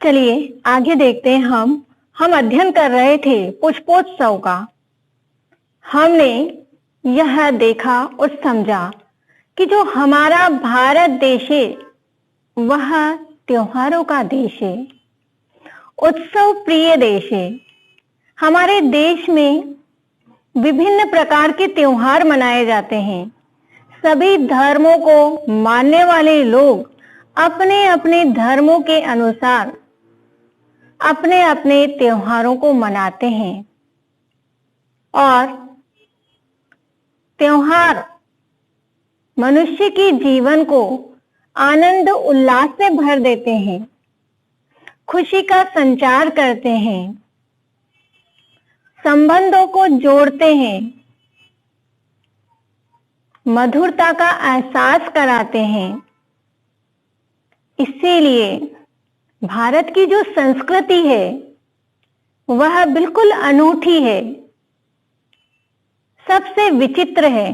चलिए आगे देखते हैं। हम अध्ययन कर रहे थे पुष्पोत्सव का। हमने यह देखा और समझा कि जो हमारा भारत देश है वह त्योहारों का देश है, उत्सव प्रिय देश है। हमारे देश में विभिन्न प्रकार के त्योहार मनाए जाते हैं। सभी धर्मों को मानने वाले लोग अपने अपने धर्मों के अनुसार अपने अपने त्योहारों को मनाते हैं और त्योहार मनुष्य के जीवन को आनंद उल्लास से भर देते हैं, खुशी का संचार करते हैं, संबंधों को जोड़ते हैं, मधुरता का एहसास कराते हैं। इसीलिए भारत की जो संस्कृति है वह बिल्कुल अनूठी है, सबसे विचित्र है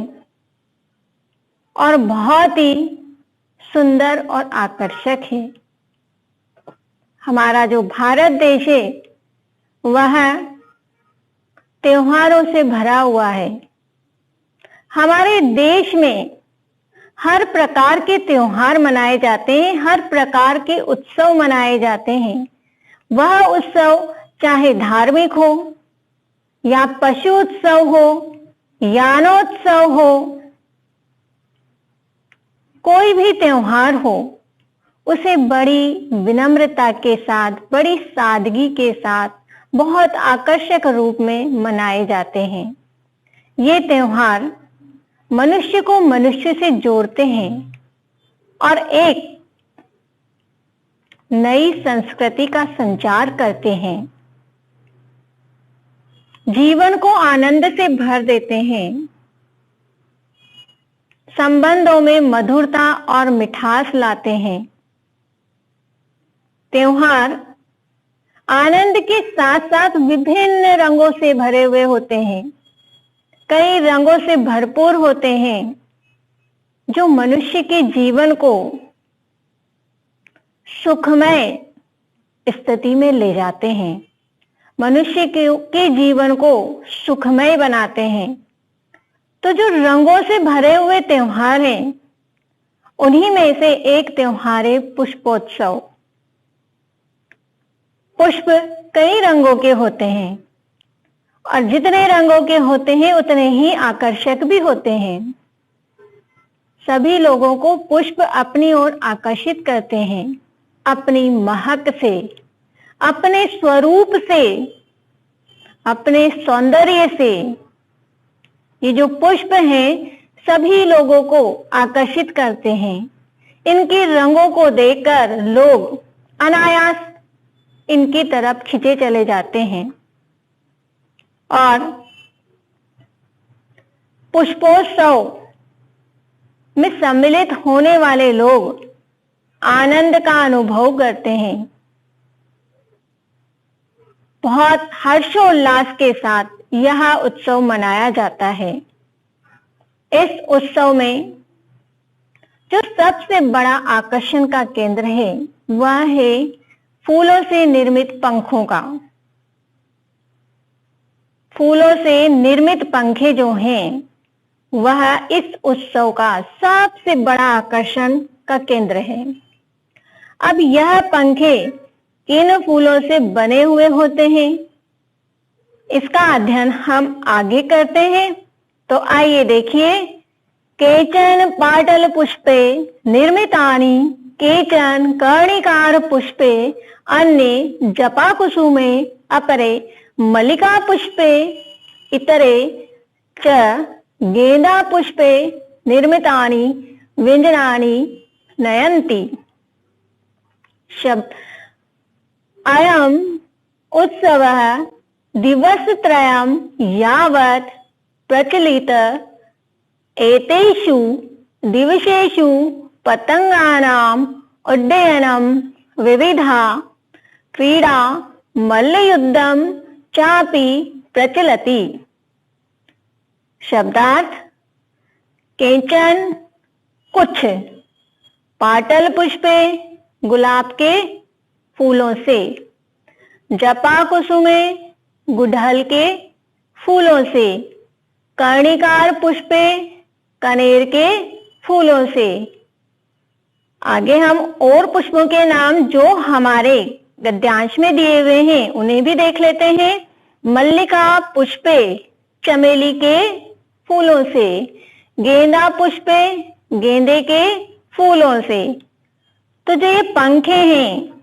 और बहुत ही सुंदर और आकर्षक है। हमारा जो भारत देश है वह त्योहारों से भरा हुआ है। हमारे देश में हर प्रकार के त्योहार मनाए जाते हैं, हर प्रकार के उत्सव मनाए जाते हैं। वह उत्सव चाहे धार्मिक हो या पशु उत्सव हो, यानोत्सव हो, कोई भी त्योहार हो, उसे बड़ी विनम्रता के साथ, बड़ी सादगी के साथ, बहुत आकर्षक रूप में मनाए जाते हैं। ये त्योहार मनुष्य को मनुष्य से जोड़ते हैं और एक नई संस्कृति का संचार करते हैं, जीवन को आनंद से भर देते हैं, संबंधों में मधुरता और मिठास लाते हैं। त्योहार आनंद के साथ साथ विभिन्न रंगों से भरे हुए होते हैं, कई रंगों से भरपूर होते हैं, जो मनुष्य के जीवन को सुखमय स्थिति में ले जाते हैं, मनुष्य के जीवन को सुखमय बनाते हैं। तो जो रंगों से भरे हुए त्योहार हैं, उन्हीं में से एक त्योहार है पुष्पोत्सव। पुष्प कई रंगों के होते हैं और जितने रंगों के होते हैं उतने ही आकर्षक भी होते हैं। सभी लोगों को पुष्प अपनी ओर आकर्षित करते हैं, अपनी महक से, अपने स्वरूप से, अपने सौंदर्य से। ये जो पुष्प हैं सभी लोगों को आकर्षित करते हैं। इनके रंगों को देखकर लोग अनायास इनकी तरफ खिंचे चले जाते हैं और पुष्पोत्सव में सम्मिलित होने वाले लोग आनंद का अनुभव करते हैं। बहुत हर्षोल्लास के साथ यह उत्सव मनाया जाता है। इस उत्सव में जो सबसे बड़ा आकर्षण का केंद्र है वह है फूलों से निर्मित पंखों का। फूलों से निर्मित पंखे जो हैं वह इस उत्सव का सबसे बड़ा आकर्षण का केंद्र है। अब यह पंखे किन फूलों से बने हुए होते हैं, इसका अध्ययन हम आगे करते हैं। तो आइए देखिए, केचन पाटल पुष्पे निर्मितानि, केचन कर्णिकार पुष्पे, अन्ये जपा कुसुमे, अपरे मल्लिका पुष्पे, इतरे च गेंदा पुष्पे निर्मितानि व्यंजनानि नयन्ति। शब्द अयम् उत्सवः दिवसत्रयं यावत् प्रचलित। एतेषु दिवसेषु पतंगानाम् उड्डयनं, विविधा क्रीडा, मल्लयुद्धं चापि प्रचलति। शब्दार्थ केचन कुछ, पाटल पुष्पे गुलाब के फूलों से, जपा कुसुमे गुड़हल के फूलों से, कर्णिकार पुष्पे कनेर के फूलों से। आगे हम और पुष्पों के नाम जो हमारे गद्यांश में दिए हुए हैं उन्हें भी देख लेते हैं। मल्लिका पुष्पे चमेली के फूलों से, गेंदा पुष्पे गेंदे के फूलों से। तो जो ये पंखे हैं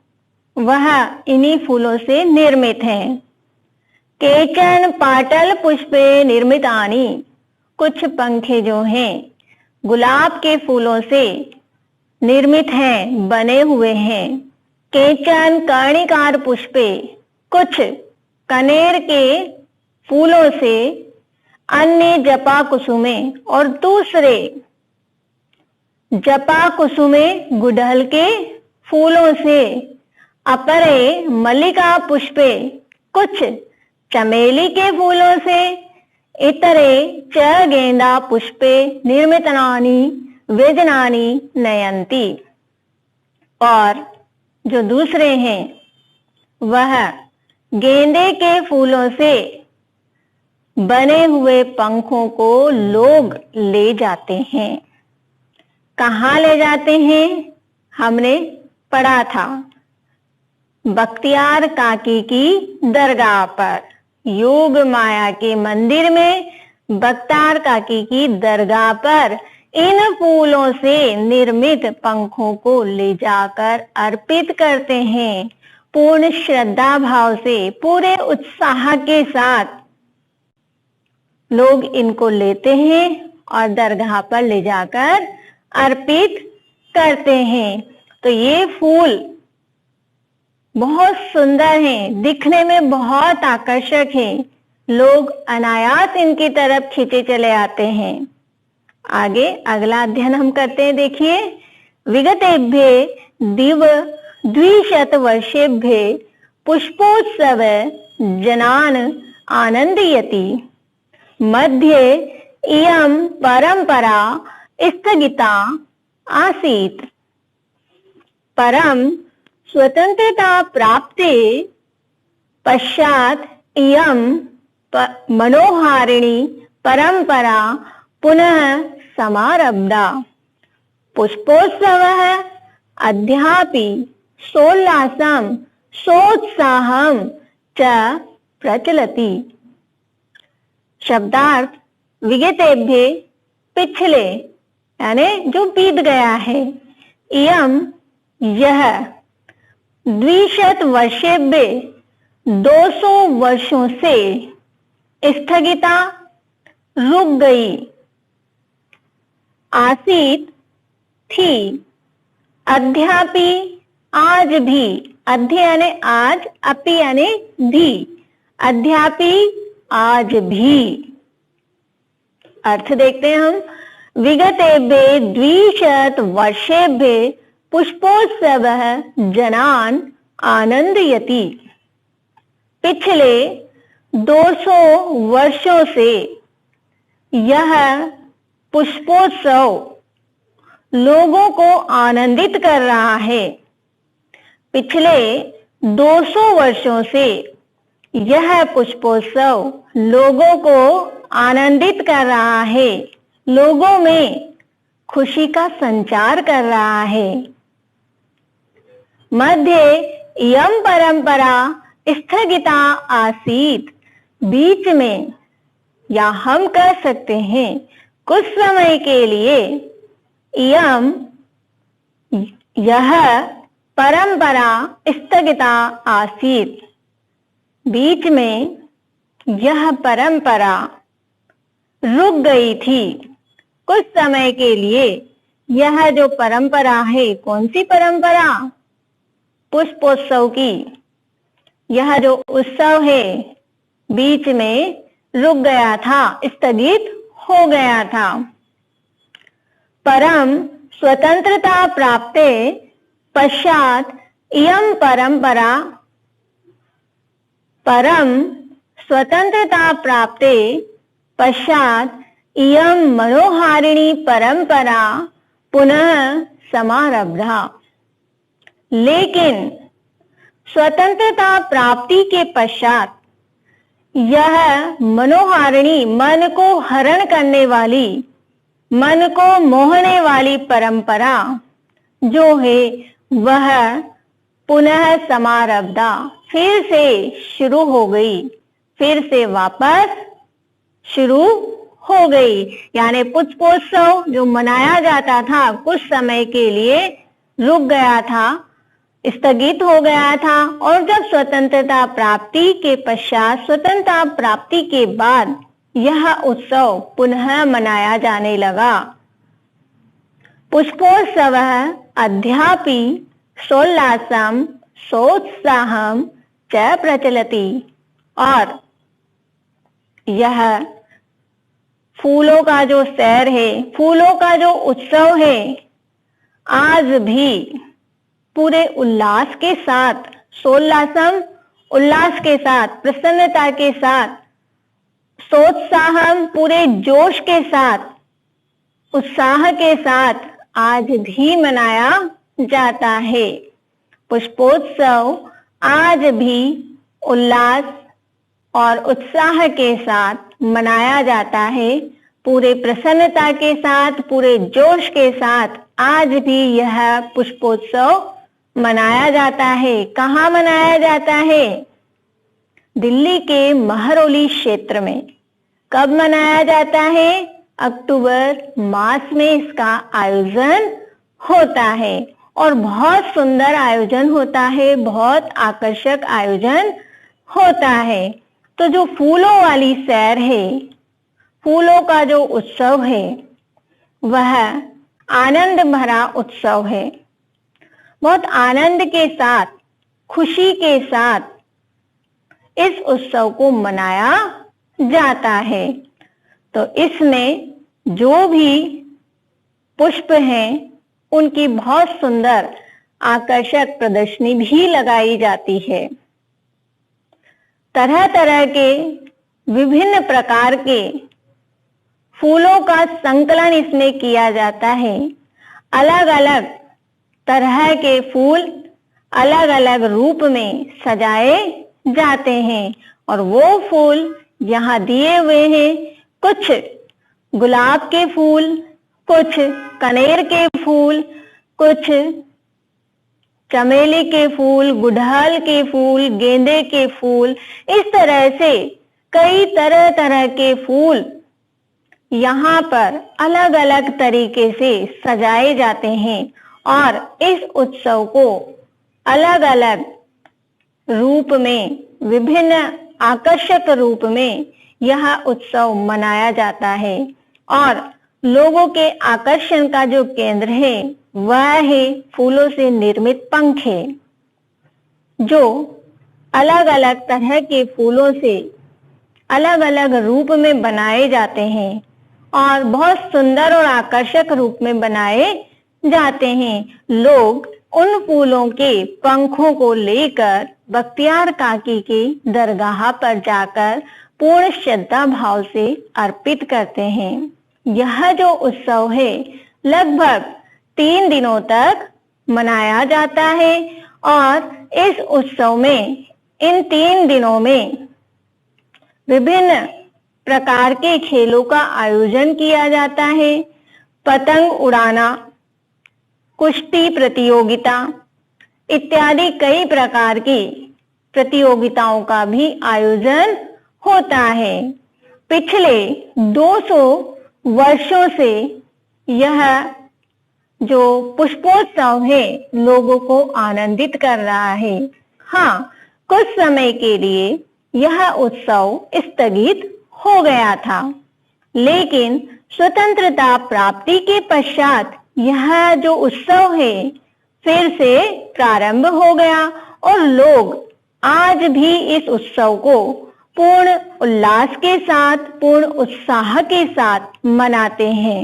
वह इन्हीं फूलों से निर्मित हैं। केचन पाटल पुष्पे निर्मितानि, कुछ पंखे जो हैं गुलाब के फूलों से निर्मित हैं, बने हुए हैं। केचन कर्णिकार पुष्पे, कुछ कनेर के फूलों से, अन्य जपा कुसुमे और दूसरे जपा कुसुमे गुड़हल के फूलों से, अपरे मल्लिका पुष्पे, कुछ चमेली के फूलों से, इतरे च गेंदा पुष्पे निर्मितनानि व्यजनानि नयंती। और जो दूसरे हैं वह गेंदे के फूलों से बने हुए पंखों को लोग ले जाते हैं। कहाँ ले जाते हैं? हमने पढ़ा था बख्तियार काकी की दरगाह पर, योग माया के मंदिर में बख्तियार काकी की दरगाह पर इन फूलों से निर्मित पंखों को ले जाकर अर्पित करते हैं। पूर्ण श्रद्धा भाव से, पूरे उत्साह के साथ लोग इनको लेते हैं और दरगाह पर ले जाकर अर्पित करते हैं। तो ये फूल बहुत सुंदर हैं, दिखने में बहुत आकर्षक हैं। लोग अनायास इनकी तरफ खींचे चले आते हैं। आगे अगला अध्ययन हम करते हैं। देखिए, विगतेभ्य दिव द्विशत वर्षेभ्य पुष्पोत्सव जनान आनंदयति, मध्ये इयं परंपरा स्थगिता आसीत्। परम स्वतंत्रता प्राप्ते पश्चात इयं मनोहारिणी परंपरा पुनः समारब्धा। पुष्पोत्सवः अद्यापि सोल्लासं सोत्साहं च प्रचलति। शब्दार्थ विगतेभ्य पिछले, यानी जो बीत गया है, इयम यह, द्विशत वर्षेभ्य 200 वर्षों से, स्थगिता रुक गई, आसीत थी, अद्यापि आज भी, अध्य यानी आज, अपि यानी भी, अद्यापि आज भी। अर्थ देखते हैं हम। विगतेभ्य द्विशत वर्षेभ्य पुष्पोत्सव जनान आनंदयति। पिछले 200 वर्षों से यह पुष्पोत्सव लोगों को आनंदित कर रहा है। पिछले 200 वर्षों से यह पुष्पोत्सव लोगों को आनंदित कर रहा है, लोगों में खुशी का संचार कर रहा है। मध्य इयं परंपरा स्थगिता आसीत, बीच में, या हम कह सकते हैं कुछ समय के लिए, इयं यह परंपरा स्थगिता आसीत, बीच में यह परंपरा रुक गई थी। कुछ समय के लिए यह जो परंपरा है, कौन सी परंपरा? पुष्पोत्सव की। यह जो उत्सव है बीच में रुक गया था, स्थगित हो गया था। परम स्वतंत्रता प्राप्ते पश्चात इयं परंपरा, परम स्वतंत्रता प्राप्ते पश्चात इयं मनोहारिणी परंपरा पुनः समारब्धा। लेकिन स्वतंत्रता प्राप्ति के पश्चात यह मनोहारिणी, मन को हरण करने वाली, मन को मोहने वाली परंपरा जो है वह पुनः समारब्धा, फिर से शुरू हो गई, फिर से वापस शुरू हो गई। यानी पुष्पोत्सव जो मनाया जाता था कुछ समय के लिए रुक गया था, स्थगित हो गया था, और जब स्वतंत्रता प्राप्ति के पश्चात, स्वतंत्रता प्राप्ति के बाद यह उत्सव पुनः मनाया जाने लगा। पुष्पोत्सव अद्यापि सोल्लासम सोत्साहम च प्रचलति, और यह फूलों का जो सैर है, फूलों का जो उत्सव है, आज भी पूरे उल्लास के साथ, सोल्लासम उल्लास के साथ, प्रसन्नता के साथ, सोत्साहम पूरे जोश के साथ, उत्साह के साथ आज भी मनाया जाता है। पुष्पोत्सव आज भी उल्लास और उत्साह के साथ मनाया जाता है, पूरे प्रसन्नता के साथ, पूरे जोश के साथ आज भी यह पुष्पोत्सव मनाया जाता है। कहाँ मनाया जाता है? दिल्ली के महरौली क्षेत्र में। कब मनाया जाता है? अक्टूबर मास में इसका आयोजन होता है, और बहुत सुंदर आयोजन होता है, बहुत आकर्षक आयोजन होता है। तो जो फूलों वाली सैर है, फूलों का जो उत्सव है, वह आनंद भरा उत्सव है। बहुत आनंद के साथ, खुशी के साथ इस उत्सव को मनाया जाता है। तो इसमें जो भी पुष्प हैं, उनकी बहुत सुंदर आकर्षक प्रदर्शनी भी लगाई जाती है। तरह तरह के विभिन्न प्रकार के फूलों का संकलन इसमें किया जाता है। अलग अलग तरह के फूल अलग अलग रूप में सजाए जाते हैं, और वो फूल यहाँ दिए हुए हैं। कुछ गुलाब के फूल, कुछ कनेर के फूल, कुछ चमेली के फूल, गुड़हल के फूल, गेंदे के फूल, इस तरह से कई तरह तरह के फूल यहाँ पर अलग अलग तरीके से सजाए जाते हैं, और इस उत्सव को अलग अलग रूप में, विभिन्न आकर्षक रूप में यह उत्सव मनाया जाता है। और लोगों के आकर्षण का जो केंद्र है वह है फूलों से निर्मित पंखे, जो अलग अलग तरह के फूलों से अलग अलग रूप में बनाए जाते हैं, और बहुत सुंदर और आकर्षक रूप में बनाए जाते हैं। लोग उन फूलों के पंखों को लेकर बख्तियार काकी की दरगाह पर जाकर पूर्ण श्रद्धा भाव से अर्पित करते हैं। यह जो उत्सव है लगभग 3 दिनों तक मनाया जाता है, और इस उत्सव में, इन 3 दिनों में विभिन्न प्रकार के खेलों का आयोजन किया जाता है। पतंग उड़ाना, कुश्ती प्रतियोगिता इत्यादि कई प्रकार की प्रतियोगिताओं का भी आयोजन होता है। पिछले 200 वर्षों से यह जो पुष्पोत्सव है लोगों को आनंदित कर रहा है। हाँ, कुछ समय के लिए यह उत्सव स्थगित हो गया था, लेकिन स्वतंत्रता प्राप्ति के पश्चात यह जो उत्सव है फिर से प्रारंभ हो गया, और लोग आज भी इस उत्सव को पूर्ण उल्लास के साथ, पूर्ण उत्साह के साथ मनाते हैं।